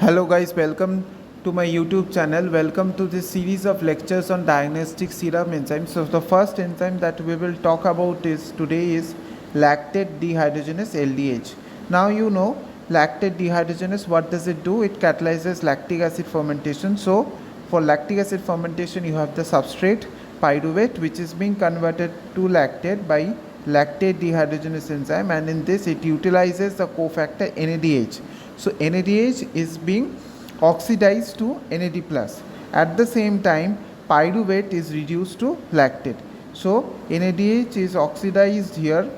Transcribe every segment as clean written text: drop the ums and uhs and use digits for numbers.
Hello guys, welcome to my YouTube channel. Welcome to this series of lectures on diagnostic serum enzymes. So the first enzyme that we will talk about today is lactate dehydrogenase LDH. Now you know lactate dehydrogenase, what does it do? It catalyzes lactic acid fermentation. So for lactic acid fermentation you have the substrate pyruvate which is being converted to lactate by lactate dehydrogenase enzyme, and in this it utilizes the cofactor NADH. So NADH is being oxidized to NAD+. At the same time, pyruvate is reduced to lactate. So NADH is oxidized here.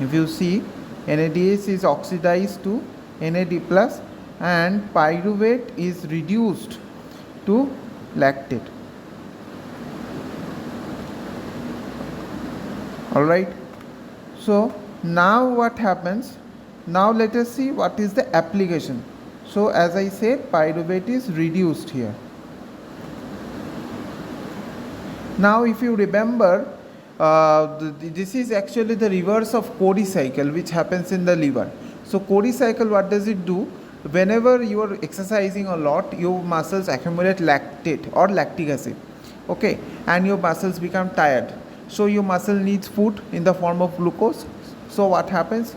If you see, NADH is oxidized to NAD+, and pyruvate is reduced to lactate. Alright. So now what happens? Now let us see what is the application. So as I said, pyruvate is reduced here. Now if you remember, this is actually the reverse of Cody cycle which happens in the liver. So Cody cycle, what does it do? Whenever you are exercising a lot, your muscles accumulate lactate or lactic acid, okay, and your muscles become tired. So your muscle needs food in the form of glucose. So what happens?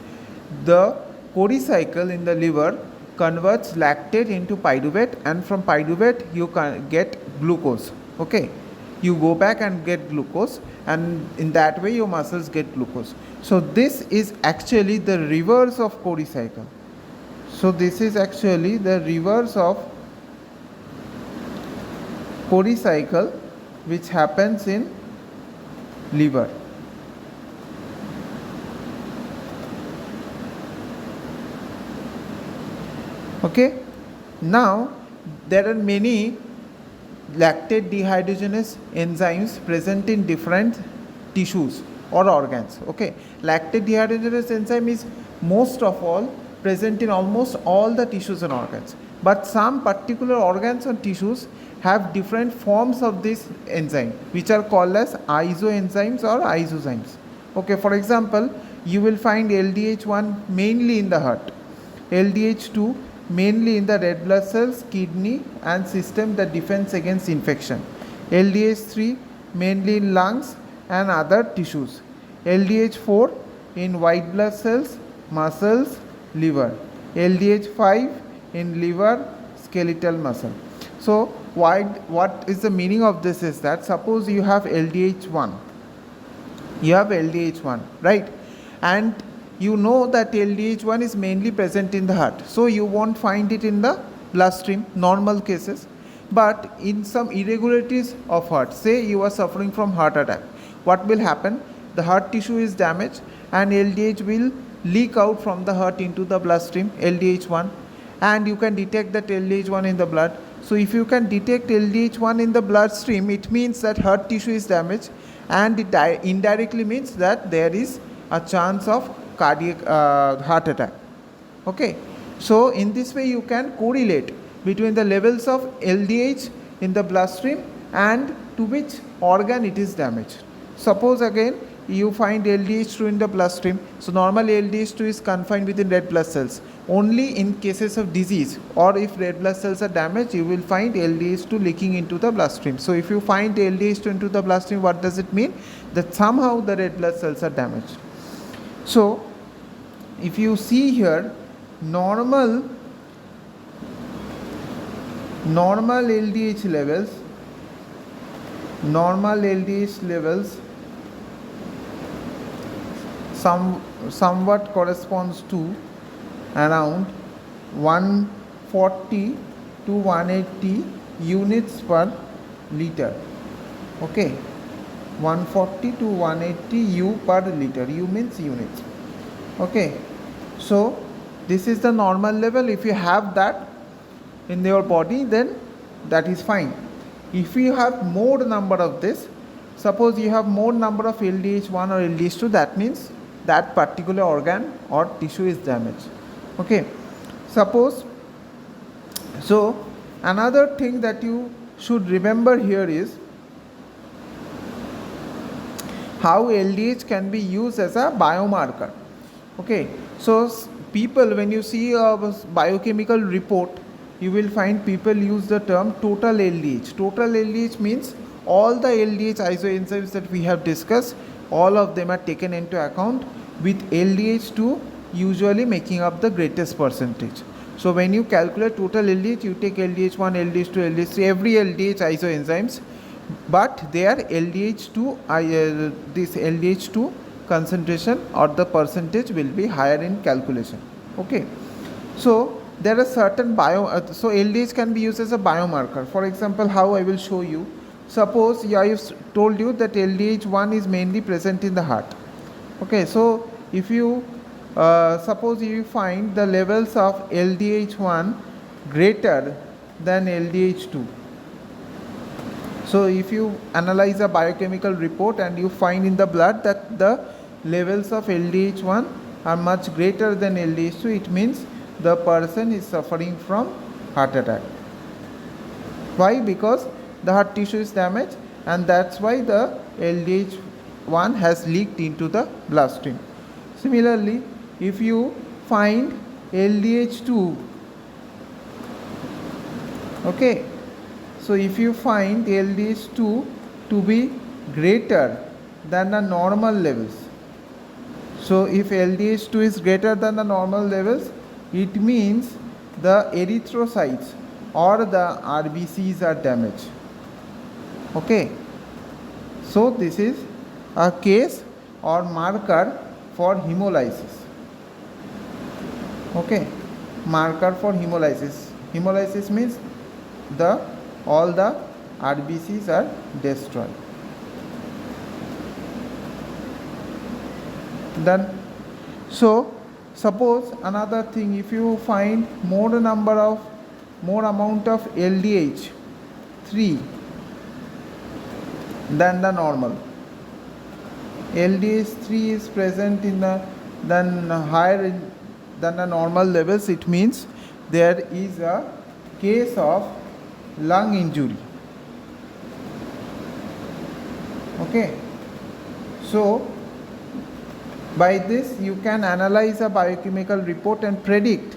The Cody cycle in the liver converts lactate into pyruvate, and from pyruvate you can get glucose. Okay, you go back and get glucose, and in that way your muscles get glucose. So this is actually the reverse of Cody cycle. So this is actually the reverse of Cody cycle which happens in liver. Okay, now there are many lactate dehydrogenase enzymes present in different tissues or organs. Okay, lactate dehydrogenase enzyme is most of all present in almost all the tissues and organs, but some particular organs and tissues have different forms of this enzyme which are called as isoenzymes or isozymes. Okay, for example, you will find LDH1 mainly in the heart, LDH2 mainly in the red blood cells, kidney and system that defends against infection, LDH3 mainly in lungs and other tissues, LDH4 in white blood cells, muscles, liver, LDH5 in liver, skeletal muscle. So what is the meaning of this is that suppose you have LDH1, right, and you know that LDH1 is mainly present in the heart, so you won't find it in the bloodstream, normal cases. But in some irregularities of heart, say you are suffering from heart attack, what will happen? The heart tissue is damaged and LDH will leak out from the heart into the bloodstream, LDH1, and you can detect that LDH1 in the blood. So if you can detect LDH1 in the bloodstream, it means that heart tissue is damaged, and it indirectly means that there is a chance of cardiac heart attack. Okay, so in this way you can correlate between the levels of LDH in the bloodstream and to which organ it is damaged. Suppose again you find LDH2 in the bloodstream, so normally LDH2 is confined within red blood cells. Only in cases of disease or if red blood cells are damaged, you will find LDH2 leaking into the bloodstream. So if you find LDH2 into the bloodstream, what does it mean? That somehow the red blood cells are damaged. So if you see here, normal LDH levels somewhat corresponds to around 140 to 180 units per liter. Okay, 140 to 180 U per liter. U means units. Okay, so this is the normal level. If you have that in your body, then that is fine. If you have more number of this, suppose you have more number of LDH1 or LDH2, that means that particular organ or tissue is damaged. Okay, suppose, so another thing that you should remember here is how LDH can be used as a biomarker. Okay, so people, when you see a biochemical report, you will find people use the term total LDH. Total LDH means all the LDH isoenzymes that we have discussed, all of them are taken into account, with LDH2 usually making up the greatest percentage. So when you calculate total LDH, you take LDH1, LDH2, LDH3, every LDH isoenzymes, but their LDH2, this LDH2 concentration or the percentage will be higher in calculation. Okay, so there are certain so LDH can be used as a biomarker. For example, how I will show you. Suppose I have told you that LDH1 is mainly present in the heart. Okay, so if you suppose you find the levels of LDH1 greater than LDH2. So if you analyze a biochemical report and you find in the blood that the levels of LDH1 are much greater than LDH2, it means the person is suffering from heart attack. Why? Because the heart tissue is damaged, and that's why the LDH1 has leaked into the bloodstream. Similarly, if you find LDH2, okay, so if you find LDH2 to be greater than the normal levels, so if LDH2 is greater than the normal levels, it means the erythrocytes or the RBCs are damaged. Okay, so this is a case or marker for hemolysis. Okay, marker for hemolysis. Hemolysis means all the RBCs are destroyed. Then, so suppose another thing, if you find more amount of LDH3 than the normal, LDH3 is present in the higher than the normal levels, it means there is a case of lung injury. Okay, so by this you can analyze a biochemical report and predict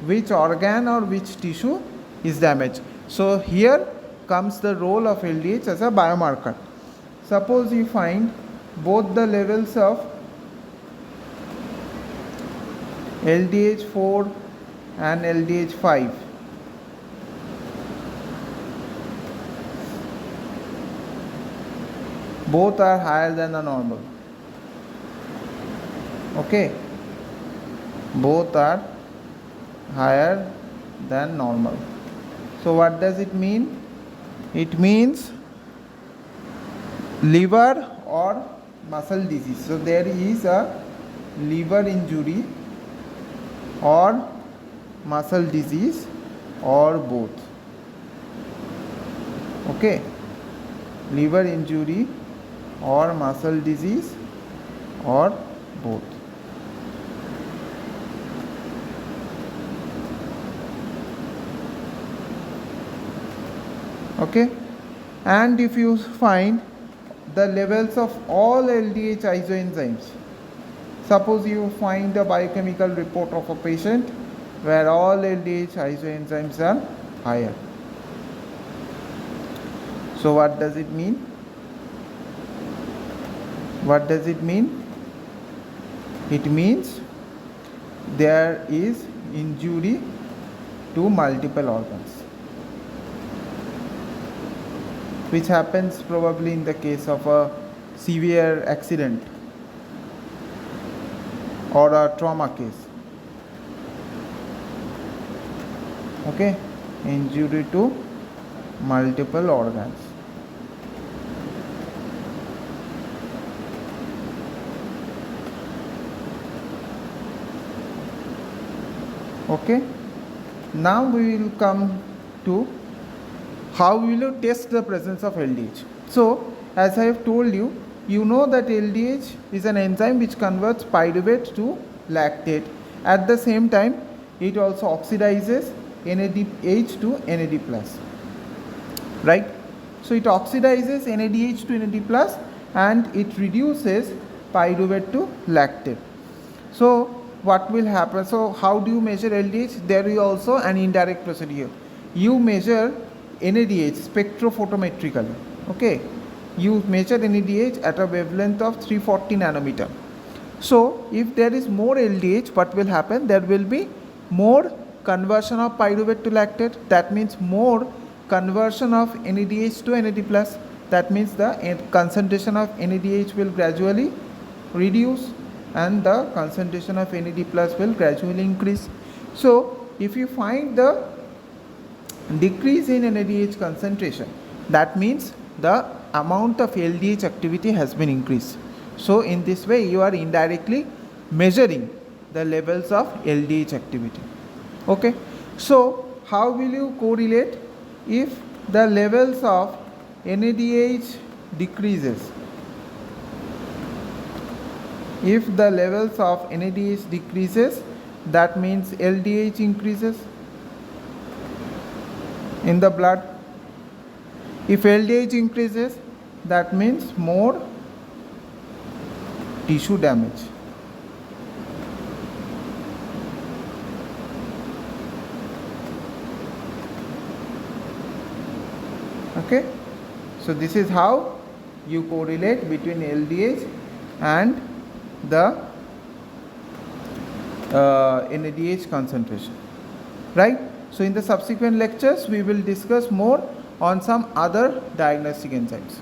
which organ or which tissue is damaged. So here comes the role of LDH as a biomarker. Suppose you find both the levels of LDH4 and LDH5 both are higher than the normal. Okay, both are higher than normal. So what does it mean? It means liver or muscle disease. So there is a liver injury or muscle disease or both. Okay, liver injury or muscle disease or both. Okay, and if you find the levels of all LDH isoenzymes, suppose you find a biochemical report of a patient where all LDH isoenzymes are higher. So what does it mean? What does it mean? It means there is injury to multiple organs, which happens probably in the case of a severe accident or a trauma case. Okay, injury to multiple organs. Okay, now we will come to how will you test the presence of LDH. So as I have told you, you know that LDH is an enzyme which converts pyruvate to lactate. At the same time, it also oxidizes NADH to NAD+. Right? So it oxidizes NADH to NAD+ and it reduces pyruvate to lactate. So what will happen? So how do you measure LDH? There is also an indirect procedure. You measure NADH spectrophotometrically. Okay, you measure NADH at a wavelength of 340 nanometer. So if there is more LDH, what will happen? There will be more conversion of pyruvate to lactate. That means more conversion of NADH to NAD plus. That means the concentration of NADH will gradually reduce and the concentration of NAD plus will gradually increase. So if you find the decrease in NADH concentration, that means the amount of LDH activity has been increased. So in this way you are indirectly measuring the levels of LDH activity. Okay, so how will you correlate? If the levels of NADH decreases, if the levels of NADH decreases, that means LDH increases in the blood. If LDH increases, that means more tissue damage. Okay, so this is how you correlate between LDH and the NADH concentration, right? So in the subsequent lectures we will discuss more on some other diagnostic enzymes.